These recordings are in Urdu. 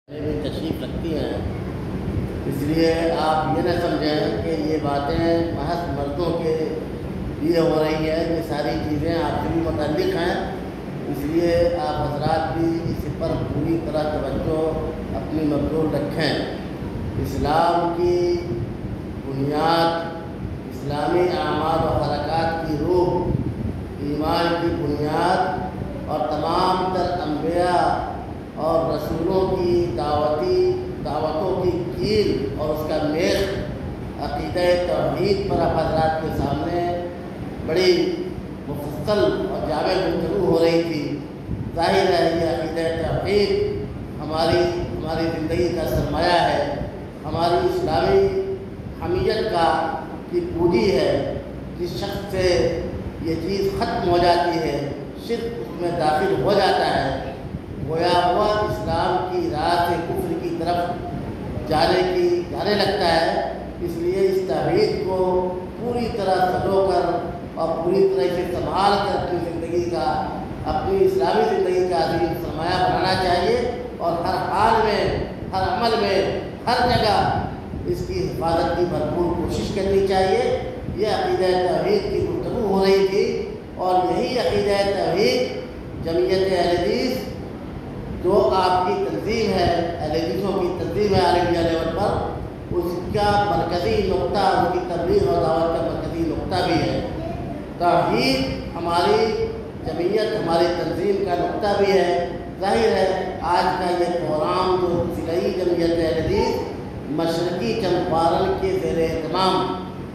بھی تشریف رکھتی ہیں، اس لیے آپ یہ نہ سمجھیں کہ یہ باتیں محض مردوں کے لیے ہو رہی ہے۔ یہ ساری چیزیں آپ سے بھی متعلق ہیں، اس لیے آپ حضرات بھی اس پر پوری طرح توجہ اپنی مبذول رکھیں۔ اسلام کی بنیاد، اسلامی اعمال و حرکات کی روح، ایمان کی بنیاد اور تمام تر انبیاء اور رسولوں کی دعوتوں کی کیل اور اس کا میخ عقیدہ توحید پر آپ حضرات کے سامنے بڑی مفصل اور جامع گفتگو ہو رہی تھی۔ ظاہر ہے یہ عقیدہ توحید ہماری زندگی کا سرمایہ ہے، ہماری اسلامی حمیت کی پونجی ہے۔ جس شخص سے یہ چیز ختم ہو جاتی ہے، شرک اس میں داخل ہو جاتا ہے، گویا ہوا اسلام کی راہ سے کفر کی طرف جانے لگتا ہے۔ اس لیے اس توحید کو پوری طرح سجو کر اور پوری طرح سے سنبھال کر اپنی اسلامی زندگی کا عظیم سرمایہ بنانا چاہیے، اور ہر حال میں، ہر عمل میں، ہر جگہ اس کی حفاظت کی بھرپور کوشش کرنی چاہیے۔ یہ عقیدہ توحید کی گفتگو ہو رہی تھی، اور یہی عقیدہ توحید جمعیت اہل حدیث جو آپ کی تنظیم ہے، اہل حدیثوں کی تنظیم ہے عالم لیول پر، اس کا مرکزی نقطہ، اس کی تبلیغ اور دعوت کا مرکزی نقطہ بھی ہے۔ توحید ہماری جمعیت، ہماری تنظیم کا نقطہ بھی ہے۔ ظاہر ہے آج کا یہ پروگرام جو ضلعی جمعیت اہل حدیث مشرقی چمپارن کے زیر اہتمام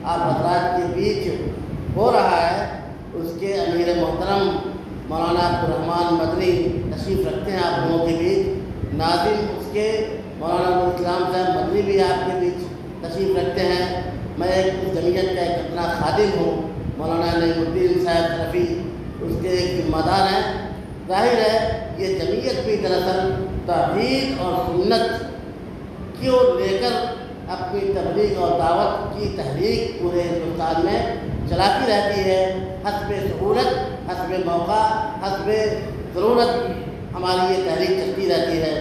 آپ حضرات کے بیچ ہو رہا ہے، اس کے امیر محترم مولانا عبدالرحمن مدنی تشریف رکھتے ہیں آپ لوگوں کے بیچ۔ ناظم اس کے مولانا عبدالاسلام صاحب مدنی بھی آپ کے بیچ تشریف رکھتے ہیں۔ میں اس جمعیت کا ایک اپنا خادم ہوں، مولانا نعیم الدین صاحب رفیع اس کے ایک ذمہ دار ہیں۔ ظاہر ہے یہ جمعیت بھی دراصل توحید اور سنت کو لے کر اپنی تبلیغ اور دعوت کی تحریک پورے ہندوستان میں چلاتی رہتی ہے۔ حسب سہولت، حسب موقع، حسب ضرورت ہماری یہ تحریک چلتی رہتی ہے۔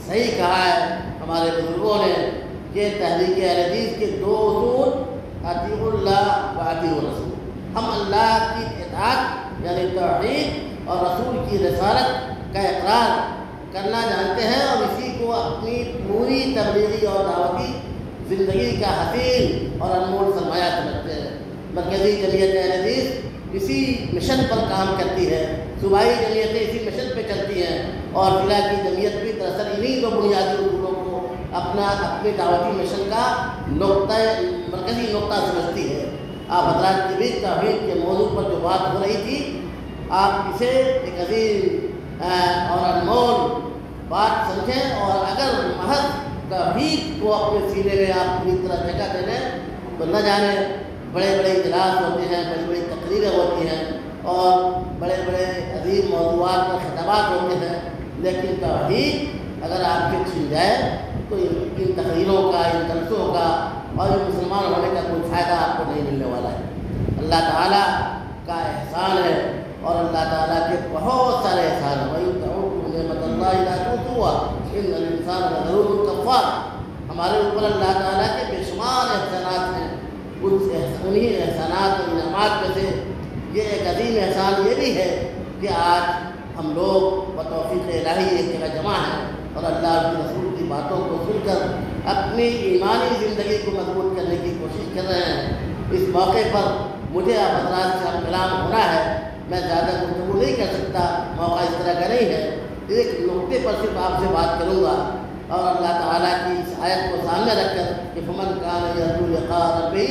صحیح کہا ہے ہمارے بزرگوں نے کہ تحریک اہل حدیث کے دو اصول اطیعوا اللہ و اطیعوا الرسول۔ ہم اللہ کی اطاعت یعنی توحید اور رسول کی رسالت کا اقرار کرنا جانتے ہیں، اور اسی کو اپنی پوری تبلیغی اور دعوتی زندگی کا حسین اور انمول سرمایہ سمجھتے ہیں۔ مرکزی جمعیت اہل حدیث اسی مشن پر کام کرتی ہے، صوبائی جمعیتیں اسی مشن پہ چلتی ہیں، اور ضلع کی جمعیت بھی دراصل انہی دو بنیادی اصولوں کو اپنے دعوتی مشن کا مرکزی نقطہ سمجھتی ہے۔ آپ حضرات کے بیچ توحید کے موضوع پر جو بات ہو رہی تھی، آپ اسے ایک عظیم اور انمول بات سمجھیں، اور اگر محض توحید کو اپنے سینے میں آپ پوری طرح جگہ دے دیں تو نہ جانے بڑے بڑے اجلاس ہوتے ہیں، بڑی بڑی تقریریں ہوتی ہیں، اور بڑے بڑے عظیم موضوعات پر خطابات ہوتے ہیں، لیکن توحید اگر آپ کے چھن جائے تو ان تقریروں کا، ان جلسوں کا اور ان مسلمان ہونے کا کوئی فائدہ آپ کو نہیں ملنے والا ہے۔ اللہ تعالیٰ کا احسان ہے، اور اللہ تعالیٰ کے بہت سارے احسان ہیں۔ وَإِن تَعُدُّوا نِعْمَتَ اللَّهِ لَا تُحْصُوهَا إِنَّ الْإِنسَانَ لَظَلُومٌ كَفَّارٌ۔ ہمارے اوپر اللہ تعالیٰ کے بے شمار احسانات ہیں۔ انہیں احسانات اور انعامات میں سے یہ ایک عظیم احسان یہ بھی ہے کہ آج ہم لوگ بتوفیق الہی ایک جگہ جمع ہیں، اور اللہ کے رسول کی باتوں کو سن کر اپنی ایمانی زندگی کو مضبوط کرنے کی کوشش کر رہے ہیں۔ اس موقع پر مجھے آپ حضرات سے کلام ہونا ہے، میں زیادہ گفتگو نہیں کر سکتا، موقع اس طرح کا نہیں ہے۔ ایک نقطے پر صرف آپ سے بات کروں گا، اور اللہ تعالیٰ کی اس آیت کو سامنے رکھ کر کہ فَمَنْ كَانَ يَرْجُو لِقَاءَ رَبِّهِ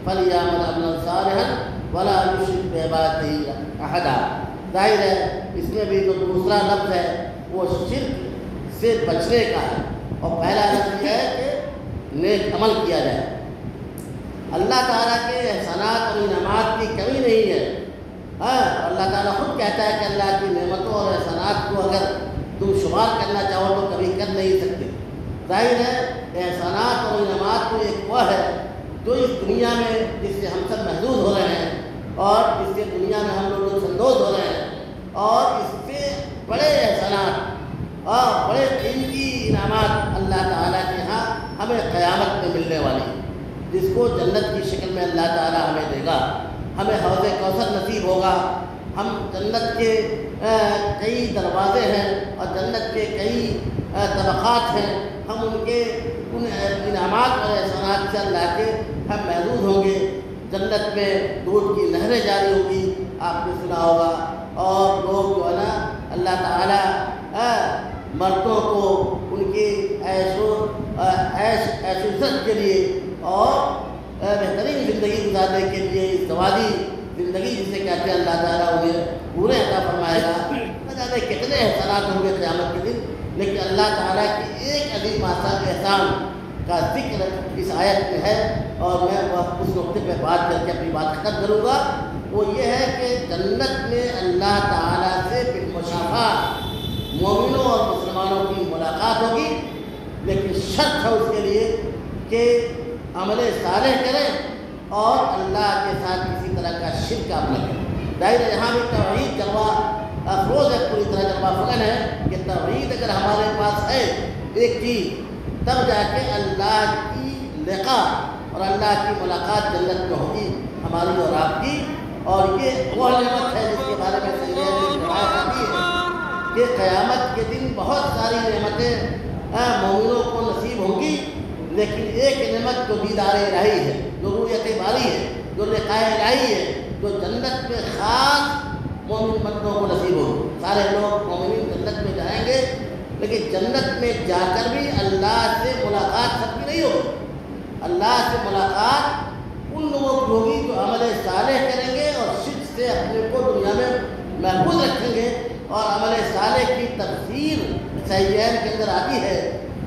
فَلْيَعْمَلْ عَمَلًا صَالِحًا وَلَا يُشْرِكْ بِعِبَادَتِ أَحَدًا۔ ظاہر ہے اس میں بھی جو دوسرا لفظ ہے وہ شرک سے بچنے کا ہے، اور پہلا لفظ یہ ہے کہ نیک عمل کیا جائے۔ اللہ تعالیٰ کے احسانات اور انعامات کی کمی نہیں ہے۔ اللہ تعالیٰ خود کہتا ہے کہ اللہ کی نعمتوں اور احسانات کو اگر تم شمار کرنا چاہو تو کبھی کر نہیں سکتے۔ ظاہر ہے احسانات اور انعامات کو ایک وہ ہے جو اس دنیا میں جس سے ہم سب محدود ہو رہے ہیں، اور جس سے دنیا میں ہم لوگ اندوز ہو رہے ہیں، اور اس سے بڑے احسانات اور بڑے قیمتی انعامات اللہ تعالیٰ کے ہاں ہمیں قیامت میں ملنے والی ہیں، جس کو جنت کی شکل میں اللہ تعالیٰ ہمیں دے گا۔ ہمیں حوض کوثر نصیب ہوگا۔ ہم جنت کے کئی دروازے ہیں اور جنت کے کئی طبقات ہیں، ہم ان انعامات اور احسانات سے اللہ کے ہم محظوظ ہوں گے۔ جنت میں دودھ کی نہریں جاری ہوگی، آپ نے سنا ہوگا، اور لوگ جو ہے نا اللہ تعالیٰ مردوں کو ان کی عیش عزت کے لیے اور بہترین زندگی گزارنے کے لیے ازدواجی زندگی جسے کہتے ہیں اللہ تعالیٰ انہیں پورے عطا فرمائے گا۔ نہ جانے کتنے احسانات ہوں گے قیامت کے دن، لیکن اللہ تعالیٰ کی ایک عظیم احسان کا ذکر اس آیت میں ہے، اور میں اس نقطے پہ بات کر کے اپنی بات ختم کروں گا۔ وہ یہ ہے کہ جنت میں اللہ تعالیٰ سے بالمشافہہ مومنوں اور مسلمانوں کی ملاقات ہوگی، لیکن شرط ہے اس کے لیے کہ عمل صالح کریں اور اللہ کے ساتھ کسی طرح کا شرک آپ نہ کریں۔ ظاہر ہے یہاں بھی توحید جلوہ افروز ہے، پوری طرح جلوہ فکن ہے کہ توحید اگر ہمارے پاس ہے ایک چیز، تب جا کے اللہ کی لقاء اور اللہ کی ملاقات جنت میں ہوگی ہماری اور آپ کی۔ اور یہ وہ نعمت ہے جس کے بارے میں روایت آتی ہے کہ قیامت کے دن بہت ساری نعمتیں مومنوں کو نصیب ہوں گی، لیکن ایک نعمت جو دیدار الہی ہے، جو رؤیت باری ہے، جو لقاء الہی ہے، جو جنت میں خاص مومن بندوں کو نصیب ہوگی۔ سارے لوگ مومنین جنت میں جائیں گے، لیکن جنت میں جا کر بھی اللہ سے ملاقات سب کی نہیں ہوگی۔ اللہ سے ملاقات ان لوگوں کی ہوگی جو عمل صالح کریں گے اور شرک سے اپنے کو دنیا میں محفوظ رکھیں گے۔ اور عمل صالح کی تفسیر صحیحین کے اندر آتی ہے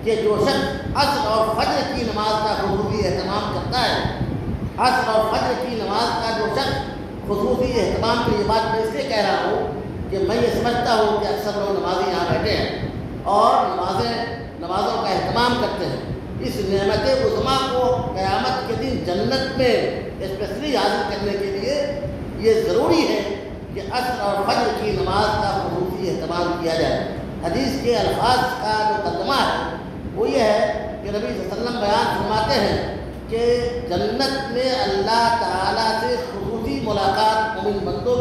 کہ جو شخص عصر اور فجر کی نماز کا خصوصی اہتمام کرتا ہے، عصر اور فجر کی نماز کا جو شخص خصوصی اہتمام کی، یہ بات میں اس لیے کہہ رہا ہوں کہ میں یہ سمجھتا ہوں کہ اکثر لوگ نمازی یہاں بیٹھے ہیں اور نمازوں کا اہتمام کرتے ہیں۔ اس نعمت عظمیٰ کو قیامت کے دن جنت میں اسپیشلی حاصل کرنے کے لیے یہ ضروری ہے کہ عصر اور فجر کی نماز کا خصوصی اہتمام کیا جائے۔ حدیث کے الفاظ کا جو ترجمہ ہے وہ یہ ہے کہ نبی صلی اللہ علیہ وسلم بیان فرماتے ہیں کہ جنت میں اللہ تعالیٰ سے خصوصی ملاقات مومن بندوں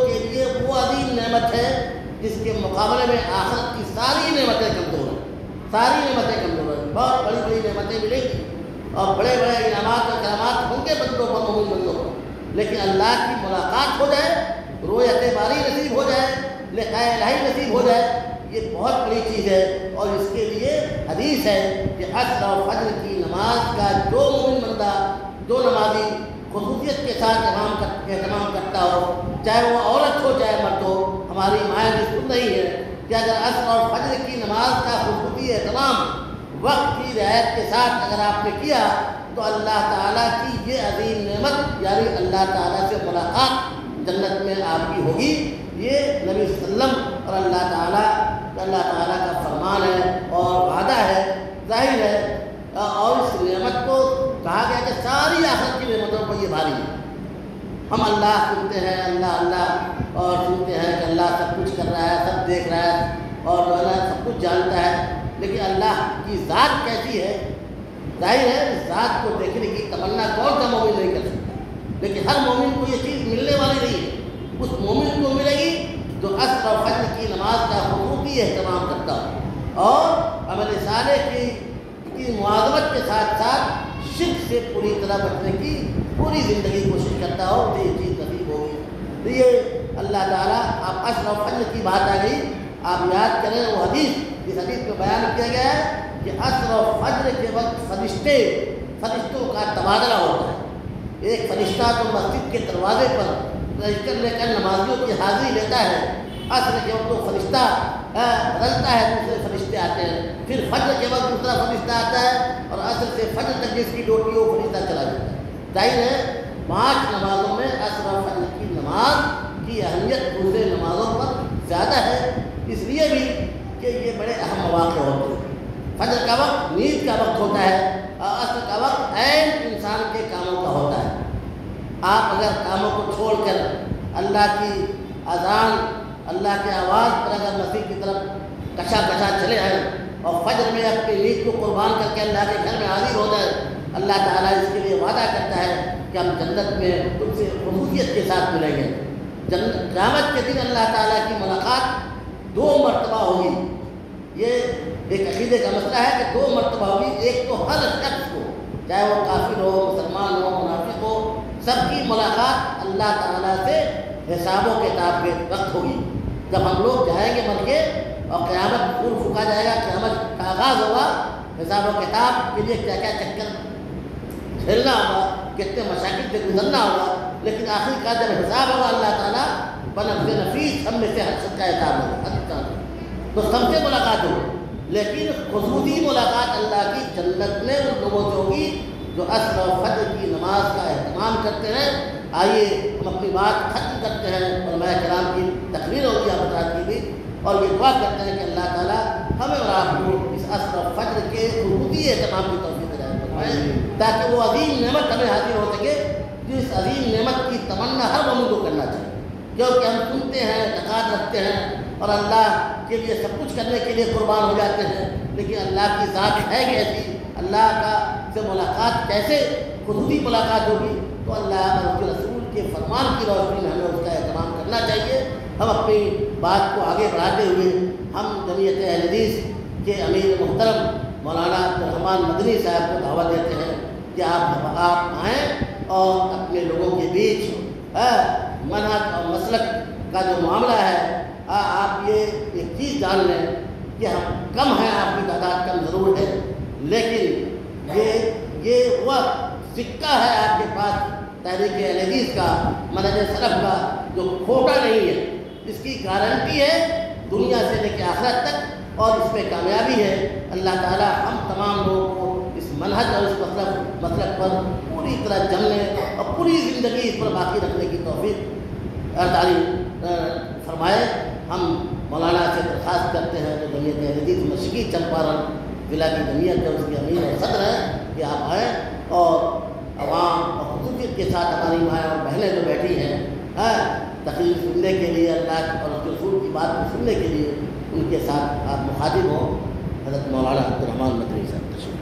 کے لیے وہ عظیم نعمت ہے جس کے مقابلے میں آخرت کی ساری نعمتیں کمزور ہیں۔ ساری نعمتیں کمزور ہیں، بہت بڑی بڑی نعمتیں ملیں گی اور بڑے بڑے انعامات اور کرامات ہوں گے بندوں پر، مومن بندوں پر، لیکن اللہ کی ملاقات ہو جائے، رؤیت باری نصیب ہو جائے، لقاء الہی نصیب ہو جائے، یہ بہت بڑی چیز ہے۔ اور اس کے لیے حدیث ہے کہ عصر اور فجر کی نماز کا جو مومن بندہ، جو نمازی خصوصیت کے ساتھ اہتمام کرتا ہو، چاہے وہ عورت ہو چاہے مرد ہو، ہماری مائیں بھی سن رہی ہے کہ اگر عصر اور فجر کی نماز کا خصوصی اہتمام وقت کی رعایت کے ساتھ اگر آپ نے کیا تو اللہ تعالیٰ کی یہ عظیم نعمت یعنی اللہ تعالیٰ سے ملاقات جنت میں آپ کی ہوگی۔ یہ نبی صلی اللہ علیہ وسلم اور اللہ تعالیٰ کا فرمان ہے اور وعدہ ہے، ظاہر ہے۔ اور اس نعمت کو کہا گیا کہ ساری آخرت کی نعمتوں پر یہ بھاری ہے۔ ہم اللہ سنتے ہیں، اللہ اور سنتے ہیں کہ اللہ سب کچھ کر رہا ہے، سب دیکھ رہا ہے اور جو ہے سب کچھ جانتا ہے، لیکن اللہ کی ذات کیسی ہے؟ ظاہر ہے اس ذات کو دیکھنے کی تمنا کون سا مومن نہیں کر سکتا، لیکن ہر مومن کو یہ چیز ملنے والی نہیں ہے۔ اس مومن کو ملے گی جو عصر اور فجر کی نماز کا خصوصی اہتمام کرتا ہو اور عمل صالح کی معاذمت کے ساتھ ساتھ شرک سے پوری طرح بچنے کی پوری زندگی کوشش کرتا ہو، تو یہ چیز نصیب ہوگی۔ تو یہ اللہ تعالیٰ، آپ عصر اور فجر کی بات آ گئی، آپ یاد کریں وہ حدیث، جس حدیث میں بیان کیا گیا ہے کہ عصر اور فجر کے وقت فرشتوں کا تبادلہ ہوتا ہے۔ ایک فرشتہ تو مسجد کے دروازے پر رجسٹر لے کر نمازیوں کی حاضری لیتا ہے، عصر کے وقت تو فرشتہ بدلتا ہے، دوسرے فرشتے آتے ہیں، پھر فجر کے وقت دوسرا فرشتہ آتا ہے اور عصر سے فجر تک جس کی ڈیوٹی وہ فرشتہ چلا جاتا ہے۔ ظاہر ہے 5 نمازوں میں عصر اور فجر کی نماز کی اہمیت دوسرے نمازوں پر زیادہ ہے، اس لیے بھی کہ یہ بڑے اہم مواقع ہوتے ہیں۔ فجر کا وقت نیند کا وقت ہوتا ہے اور عصر کا وقت عین انسان کے کاموں کا ہوتا ہے۔ آپ اگر کاموں کو چھوڑ کر اللہ کی اذان، اللہ کے آواز پر اگر مسجد کی طرف کشا کشا چلے آئیں اور فجر میں اپنی نیند کو قربان کر کے اللہ کے گھر میں حاضر ہو جائے، اللہ تعالیٰ اس کے لیے وعدہ کرتا ہے کہ ہم جنت میں تم سے خصوصیت کے ساتھ ملیں گے۔ قیامت کے دن اللہ تعالیٰ کی ملاقات 2 مرتبہ ہوگی۔ یہ ایک عقیدے کا مسئلہ ہے کہ 2 مرتبہ ہوگی۔ ایک تو ہر شخص کو، چاہے وہ کافر ہو، مسلمان ہو، منافق ہو، سب کی ملاقات اللہ تعالیٰ سے حساب و کتاب کے وقت ہوگی۔ جب ہم لوگ جائیں گے مر کے اور قیامت پھول پھونکا جائے گا، قیامت کا آغاز ہوگا، حساب و کتاب کے لیے کیا کیا چکر کھیلنا ہوگا، کتنے مشاکل سے گزرنا ہوگا، لیکن آخر کا جب حساب ہوگا اللہ تعالیٰ بنفس نفیس ہم میں سے ہر شخص کا حساب ہوگا، تو سب سے ملاقات ہوگی۔ لیکن خصوصی ملاقات اللہ کی جنت میں ان لوگوں سے ہوگی جو عصر و فجر کی نماز کا اہتمام کرتے ہیں۔ آئیے ہم اپنی بات ختم کرتے ہیں، علماء کرام کی تقریر ہوگی آپ حضرات کی بھی، اور یہ دعا کرتے ہیں کہ اللہ تعالیٰ ہمیں اور آپ کو اس عصر و فجر کے خصوصی اہتمام کی توفیق عطا فرمائے، تاکہ وہ عظیم نعمت ہمیں حاصل ہو سکے جو اس عظیم نعمت کی تمنا ہر مومن کو کرنا چاہیے، کیونکہ ہم سنتے ہیں، اعتقاد رکھتے ہیں اور اللہ کے لیے سب کچھ کرنے کے لیے قربان ہو جاتے ہیں، لیکن اللہ کی ذات ہے کیسی، اللہ کا سے ملاقات کیسے خصوصی ملاقات ہوگی، تو اللہ اور اس کے رسول کے فرمان کی روشنی میں ہمیں اس کا اہتمام کرنا چاہیے۔ ہم اپنی بات کو آگے بڑھاتے ہوئے ہم جمعیت اہل حدیث کے امیر محترم مولانا عبدالرحمن مدنی صاحب کو دعوت دیتے ہیں کہ آپ آئیں اور اپنے لوگوں کے بیچ منہج اور مسلک کا جو معاملہ ہے، آپ یہ ایک چیز جان لیں کہ ہم کم ہیں، آپ کی تعداد کم ضرور ہے، لیکن یہ وہ سکہ ہے آپ کے پاس تحریک اہل حدیث کا، منہج سلف کا، جو کھوٹا نہیں ہے، اس کی گارنٹی ہے دنیا سے لے کے آخرت تک، اور اس میں کامیابی ہے۔ اللہ تعالیٰ ہم تمام لوگوں کو اس منہج اور اس مسلک پر پوری طرح جمنے اور پوری زندگی اس پر باقی رکھنے کی توفیق عطا فرمائے۔ ہم مولانا سے درخواست کرتے ہیں جو جمعیت اہل حدیث مشرقی چمپارن ضلع کی جمعیت ہے، اس کے امیر اور صدر ہیں، کہ آپ آئیں اور عوام اور خصوصیت کے ساتھ ہماری مائیں اور بہنیں جو بیٹھی ہیں تقریر سننے کے لیے، اللہ اور اس کے رسول کی بات کو سننے کے لیے، ان کے ساتھ آپ مخاطب ہوں۔ حضرت مولانا عبدالرحمن مدنی صاحب تشریف۔